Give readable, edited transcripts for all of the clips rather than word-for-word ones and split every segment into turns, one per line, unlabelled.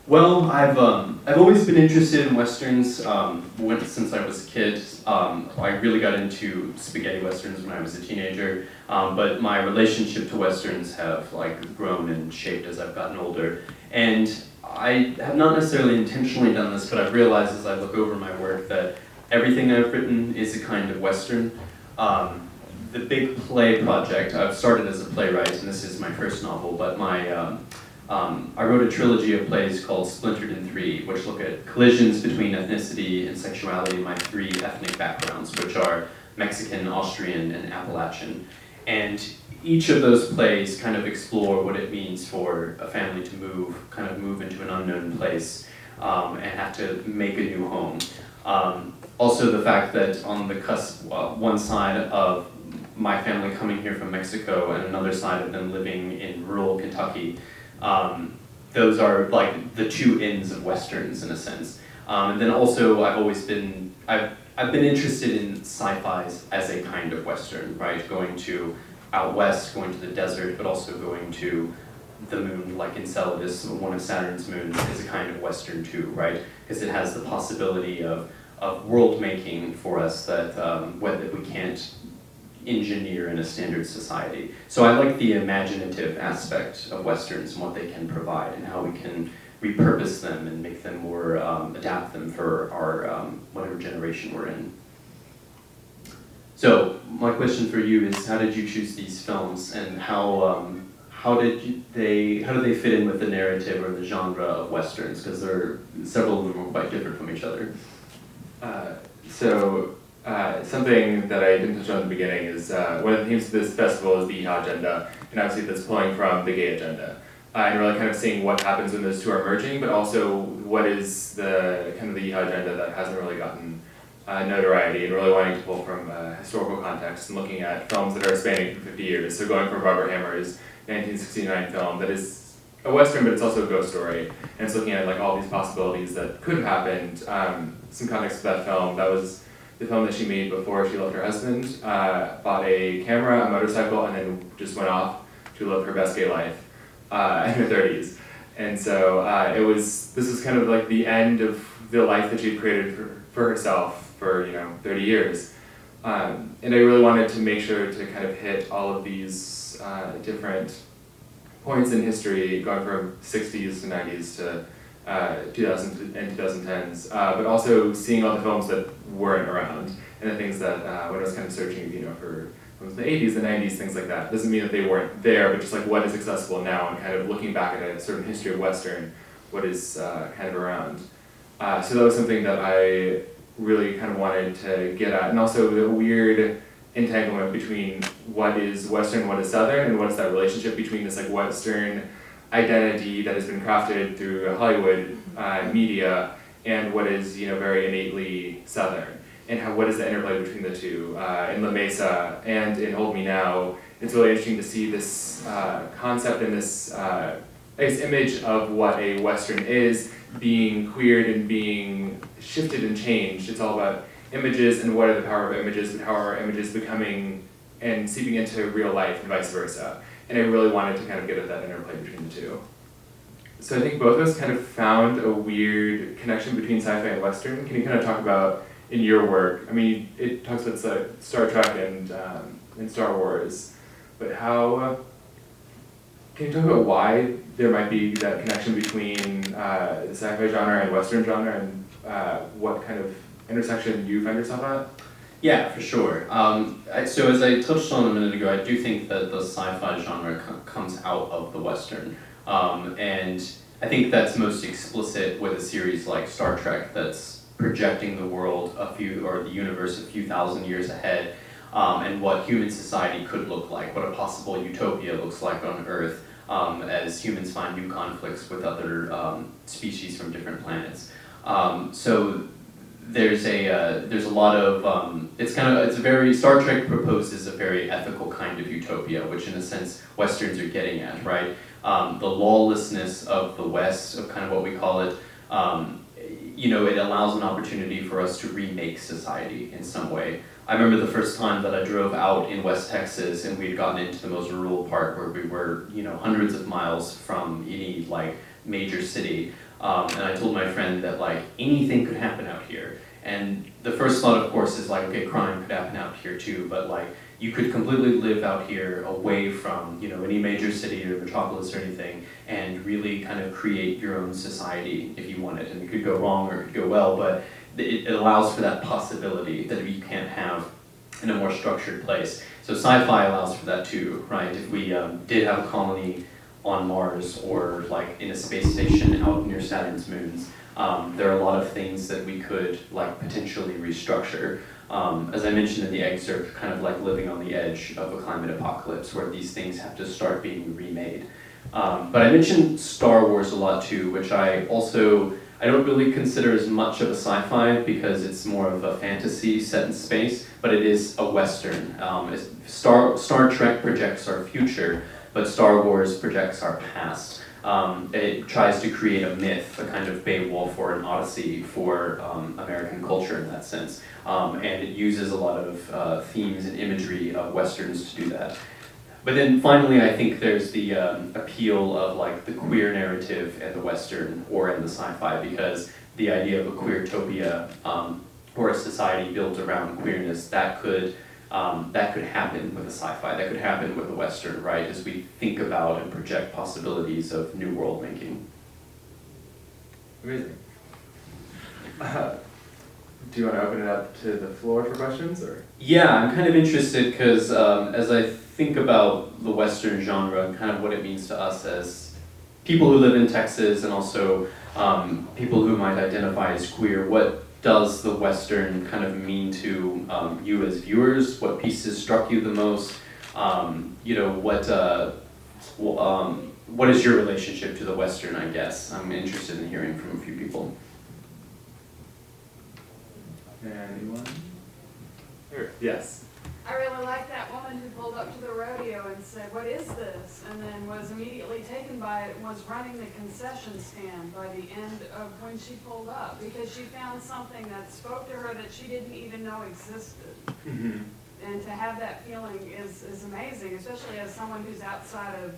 Well, I've always been interested in westerns. Since I was a kid, I really got into spaghetti westerns when I was a teenager. But my relationship to westerns have like grown and shaped as I've gotten older. And I have not necessarily intentionally done this, but I've realized as I look over my work that everything I've written is a kind of western. The big play project, I've started as a playwright, and this is my first novel, but I wrote a trilogy of plays called Splintered in Three, which look at collisions between ethnicity and sexuality in my three ethnic backgrounds, which are Mexican, Austrian, and Appalachian. And each of those plays kind of explore what it means for a family to move into an unknown place, and have to make a new home. Also the fact that on the cusp, one side of my family coming here from Mexico and another side of them living in rural Kentucky, those are like the two ends of westerns in a sense. And then also I've been interested in sci-fis as a kind of western, right? Going to out west, going to the desert, but also going to the moon, like Enceladus, one of Saturn's moons, is a kind of western too, right? Because it has the possibility of world making for us that we can't engineer in a standard society. So I like the imaginative aspect of westerns and what they can provide and how we can repurpose them and make them more, adapt them for our whatever generation we're in. So my question for you is, how did you choose these films, and how do they fit in with the narrative or the genre of westerns? Because several of them are quite different from each other.
Something that I didn't touch on at the beginning is one of the themes of this festival is the EHA agenda, and obviously that's pulling from the gay agenda. And really kind of seeing what happens when those two are merging, but also what is the kind of the EHA agenda that hasn't really gotten notoriety, and really wanting to pull from historical context and looking at films that are spanning for 50 years. So going from Robert Hammer's 1969 film that is a western, but it's also a ghost story, and it's looking at like all these possibilities that could have happened. Some context of that film, that was the film that she made before she left her husband, bought a camera, a motorcycle, and then just went off to live her best gay life in her 30s. And so this was kind of like the end of the life that she'd created for herself for 30 years. And I really wanted to make sure to kind of hit all of these different points in history, going from 60s to 90s to 2000 and 2010s, but also seeing all the films that weren't around, and the things that when I was kind of searching, for films in the 80s, the 90s, things like that. Doesn't mean that they weren't there, but just like what is accessible now, and kind of looking back at a certain history of Western, what is kind of around. So that was something that I really kind of wanted to get at, and also the weird entanglement between what is Western, what is Southern, and what's that relationship between this like Western identity that has been crafted through Hollywood media and what is very innately Southern, and what is the interplay between the two. In La Mesa and in Hold Me Now, it's really interesting to see this concept and this image of what a Western is being queered and being shifted and changed. It's all about images and what are the power of images, and how are images becoming and seeping into real life and vice versa. And I really wanted to kind of get at that interplay between the two. So I think both of us kind of found a weird connection between sci-fi and Western. Can you kind of talk about, in your work, I mean, it talks about Star Trek and Star Wars, but how, can you talk about why there might be that connection between the sci-fi genre and Western genre, and what kind of intersection you find yourself at?
Yeah, for sure. So as I touched on a minute ago, I do think that the sci-fi genre comes out of the Western. And I think that's most explicit with a series like Star Trek that's projecting the world the universe a few thousand years ahead, and what human society could look like, what a possible utopia looks like on Earth, as humans find new conflicts with other species from different planets. So there's a lot of Star Trek proposes a very ethical kind of utopia, which in a sense Westerns are getting at, right? The lawlessness of the West, of kind of what we call it, it allows an opportunity for us to remake society in some way. I remember the first time that I drove out in West Texas and we'd gotten into the most rural part where we were, hundreds of miles from any major city. And I told my friend that like anything could happen out here. And the first thought, of course, is like, okay, crime could happen out here too, but like you could completely live out here away from, you know, any major city or metropolis or anything, and really kind of create your own society if you wanted. And it could go wrong or it could go well, but it allows for that possibility that you can't have in a more structured place. So sci-fi allows for that too, right? If we did have a colony on Mars or like in a space station out near Saturn's moons, there are a lot of things that we could like potentially restructure. As I mentioned in the excerpt, kind of like living on the edge of a climate apocalypse where these things have to start being remade. But I mentioned Star Wars a lot too, which I don't really consider as much of a sci-fi because it's more of a fantasy set in space, but it is a Western. Star Trek projects our future, but Star Wars projects our past. It tries to create a myth, a kind of Beowulf or an Odyssey for American culture in that sense. And it uses a lot of themes and imagery of Westerns to do that. But then finally, I think there's the appeal of like the queer narrative and the Western or in the sci-fi, because the idea of a queertopia or a society built around queerness, that could happen with a sci-fi, that could happen with a Western, right? As we think about and project possibilities of new world making.
Amazing. Do you want to open it up to the floor for questions, or?
Yeah, I'm kind of interested because as I think about the Western genre and kind of what it means to us as people who live in Texas and also people who might identify as queer, what does the Western kind of mean to you as viewers? What pieces struck you the most? What is your relationship to the Western, I guess? I'm interested in hearing from a few people.
Anyone? Here. Yes.
I really like that woman who pulled up to the rodeo and said, "What is this?" and then was immediately taken by it and was running the concession stand by the end of when she pulled up, because she found something that spoke to her that she didn't even know existed.
Mm-hmm.
And to have that feeling is amazing, especially as someone who's outside of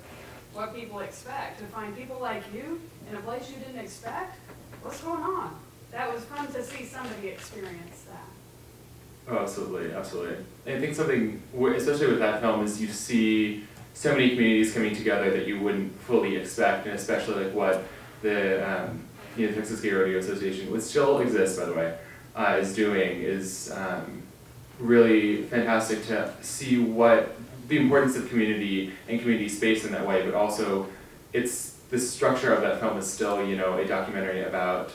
what people expect. To find people like you in a place you didn't expect, what's going on? That was fun to see somebody experience that.
Oh, absolutely, absolutely. And I think something, especially with that film, is you see so many communities coming together that you wouldn't fully expect, and especially like what the Texas Gay Rodeo Association, which still exists, by the way, is doing is really fantastic to see what the importance of community and community space in that way, but also it's the structure of that film is still, a documentary about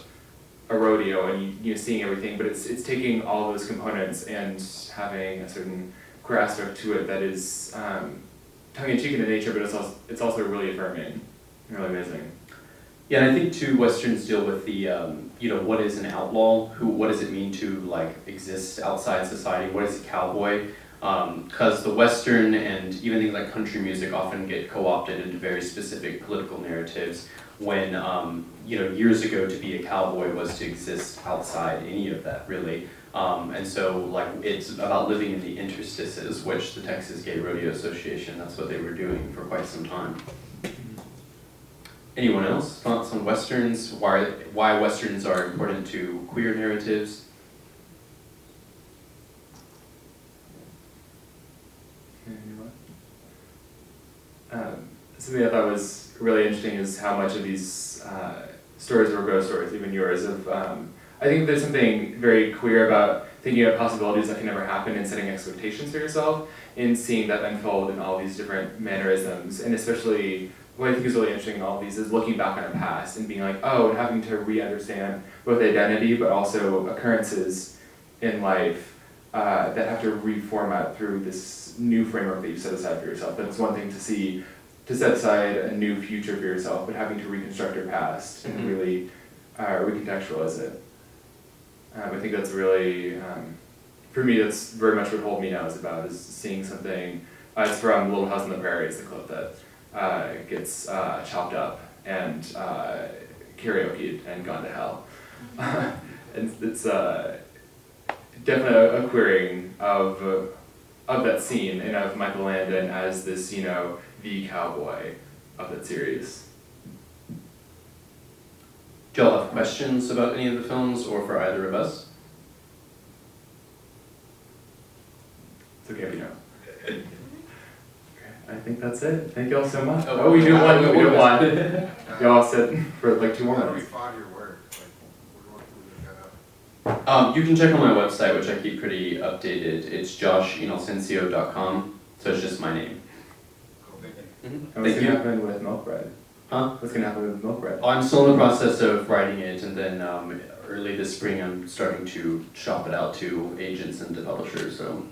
a rodeo and you seeing everything, but it's taking all those components and having a certain queer aspect to it that is tongue-in-cheek in nature, but it's also really affirming and really amazing.
Yeah, and I think too, Westerns deal with the, what is an outlaw? What does it mean to like exist outside society? What is a cowboy? Because the Western and even things like country music often get co-opted into very specific political narratives when, years ago to be a cowboy was to exist outside any of that, really. And so, like, it's about living in the interstices, which the Texas Gay Rodeo Association, that's what they were doing for quite some time. Anyone else? Thoughts on Westerns? Why Westerns are important to queer narratives?
Something I thought was really interesting is how much of these stories were ghost stories, even yours. I think there's something very queer about thinking of possibilities that can never happen and setting expectations for yourself and seeing that unfold in all these different mannerisms. And especially what I think is really interesting in all of these is looking back on our past and being like, oh, and having to re-understand both identity but also occurrences in life that have to reformat through this new framework that you set aside for yourself. That's one thing to set aside a new future for yourself, but having to reconstruct your past and really recontextualize it. I think that's really, for me, that's very much what Hold Me Now is about, is seeing something. It's from Little House on the Prairie, it's the clip that gets chopped up and karaoke'd and gone to hell. And it's definitely a queering of that scene and of Michael Landon as this, the cowboy of that series.
Do y'all have questions about any of the films or for either of us?
It's okay if you don't. Okay, I think that's it. Thank you all so much.
Oh,
Oh, we do
wow,
one. We do
one.
one. Y'all sit for like 2 more
How do we
minutes.
find your work? Like, where do we look that up?
You can check on my website, which I keep pretty updated. It's joshinocéncio.com, so it's just my name.
Cool, thank you.
And what's
Thank
gonna
you.
happen with milk bread?
Huh?
What's gonna happen with milk bread?
I'm still in the process of writing it, and then early this spring I'm starting to shop it out to agents and to publishers, so.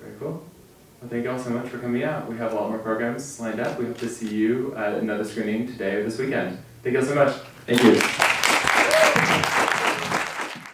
Very cool. Well, thank you all so much for coming out. We have a lot more programs lined up. We hope to see you at another screening today or this weekend. Thank you all so much.
Thank you.